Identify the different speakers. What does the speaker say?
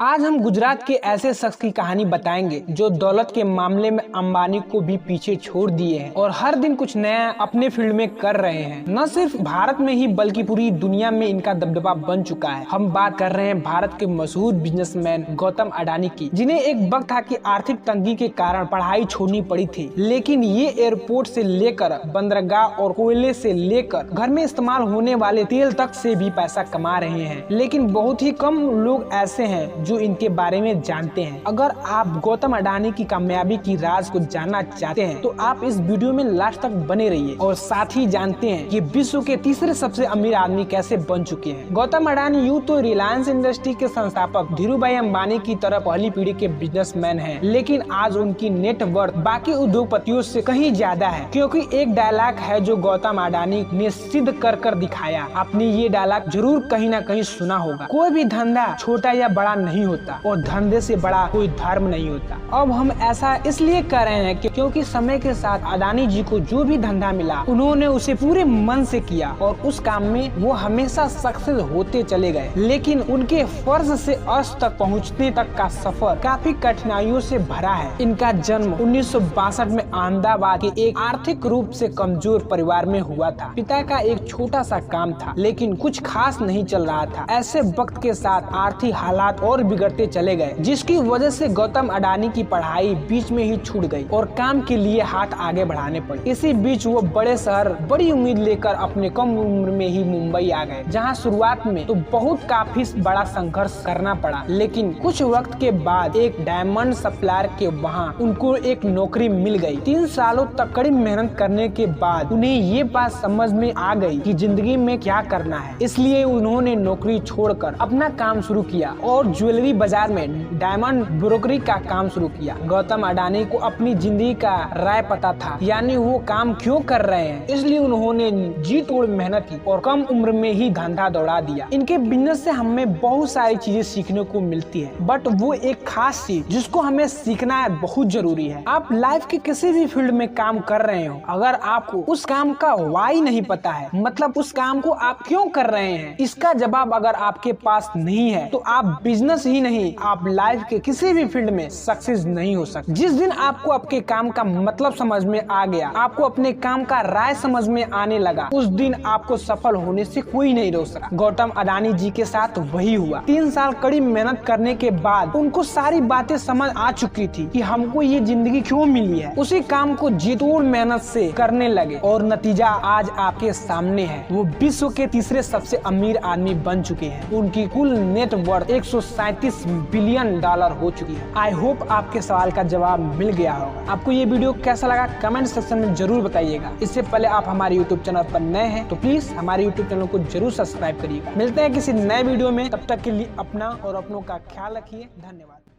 Speaker 1: आज हम गुजरात के ऐसे शख्स की कहानी बताएंगे जो दौलत के मामले में अंबानी को भी पीछे छोड़ दिए हैं और हर दिन कुछ नया अपने फील्ड में कर रहे हैं। न सिर्फ भारत में ही बल्कि पूरी दुनिया में इनका दबदबा बन चुका है। हम बात कर रहे हैं भारत के मशहूर बिजनेसमैन गौतम अडानी की, जिन्हें एक वक्त था कि आर्थिक तंगी के कारण पढ़ाई छोड़नी पड़ी थी, लेकिन ये एयरपोर्ट से लेकर बंदरगाह और कोयले से लेकर घर में इस्तेमाल होने वाले तेल तक से भी पैसा कमा रहे हैं। लेकिन बहुत ही कम लोग ऐसे हैं जो इनके बारे में जानते हैं। अगर आप गौतम अडानी की कामयाबी की राज को जानना चाहते हैं तो आप इस वीडियो में लास्ट तक बने रहिए और साथ ही जानते हैं कि विश्व के तीसरे सबसे अमीर आदमी कैसे बन चुके हैं। गौतम अडानी यूं तो रिलायंस इंडस्ट्री के संस्थापक धीरूभाई अंबानी की तरह पहली पीढ़ी के बिजनेसमैन हैं, लेकिन आज उनकी नेटवर्थ बाकी उद्योगपतियों से कहीं ज्यादा है, क्योंकि एक डायलॉग है जो गौतम अडानी ने सिद्ध कर दिखाया। आपने ये डायलॉग जरूर कहीं ना कहीं सुना होगा, कोई भी धंधा छोटा या बड़ा नहीं होता और धंधे से बड़ा कोई धर्म नहीं होता। अब हम ऐसा इसलिए कर रहे हैं क्योंकि समय के साथ अडानी जी को जो भी धंधा मिला उन्होंने उसे पूरे मन से किया और उस काम में वो हमेशा सक्सेस होते चले गए। लेकिन उनके फर्ज से अर्श तक पहुंचने तक का सफर काफी कठिनाइयों से भरा है। इनका जन्म 1962 में अहमदाबाद के एक आर्थिक रूप से कमजोर परिवार में हुआ था। पिता का एक छोटा सा काम था, लेकिन कुछ खास नहीं चल रहा था। ऐसे वक्त के साथ आर्थिक हालात और बिगड़ते चले गए, जिसकी वजह से गौतम अडानी की पढ़ाई बीच में ही छूट गई और काम के लिए हाथ आगे बढ़ाने पड़े। इसी बीच वो बड़े शहर बड़ी उम्मीद लेकर अपने कम उम्र में ही मुंबई आ गए, जहां शुरुआत में तो बहुत काफी बड़ा संघर्ष करना पड़ा। लेकिन कुछ वक्त के बाद एक डायमंड सप्लायर के वहां उनको एक नौकरी मिल गई। 3 सालों तक कड़ी मेहनत करने के बाद उन्हें ये बात समझ में आ गई कि जिंदगी में क्या करना है, इसलिए उन्होंने नौकरी छोड़कर अपना काम शुरू किया और ज्वेलरी बाजार में डायमंड ब्रोकरी का काम शुरू किया। गौतम अडानी को अपनी जिंदगी का राय पता था, यानी वो काम क्यों कर रहे हैं, इसलिए उन्होंने जी तोड़ मेहनत की और कम उम्र में ही धंधा दौड़ा दिया। इनके बिजनेस से हमें बहुत सारी चीजें सीखने को मिलती है, बट वो एक खास चीज जिसको हमें सीखना बहुत जरूरी है। आप लाइफ के किसी भी फील्ड में काम कर रहे हो, अगर आपको उस काम का वाई नहीं पता है, मतलब उस काम को आप क्यों कर रहे हैं, इसका जवाब अगर आपके पास नहीं है तो आप बिजनेस ही नहीं, आप लाइफ के किसी भी फील्ड में सक्सेस नहीं हो सकते। जिस दिन आपको आपके काम का मतलब समझ में आ गया, आपको अपने काम का राय समझ में आने लगा, उस दिन आपको सफल होने से कोई नहीं रोक सका। गौतम अडानी जी के साथ वही हुआ। 3 साल कड़ी मेहनत करने के बाद उनको सारी बातें समझ आ चुकी थी कि हमको ये जिंदगी क्यों मिली है। उसी काम को जी तोड़ मेहनत से करने लगे और नतीजा आज आपके सामने है। वो विश्व के तीसरे सबसे अमीर आदमी बन चुके हैं। उनकी कुल नेटवर्थ 137 बिलियन डॉलर हो चुकी है। आई होप आपके सवाल का जवाब मिल गया होगा। आपको ये वीडियो कैसा लगा कमेंट सेक्शन में जरूर बताइएगा। इससे पहले आप हमारे यूट्यूब चैनल पर नए हैं तो प्लीज हमारे यूट्यूब चैनल को जरूर सब्सक्राइब करिएगा। मिलते हैं किसी नए वीडियो में, तब तक के लिए अपना और अपनों का ख्याल रखिए। धन्यवाद।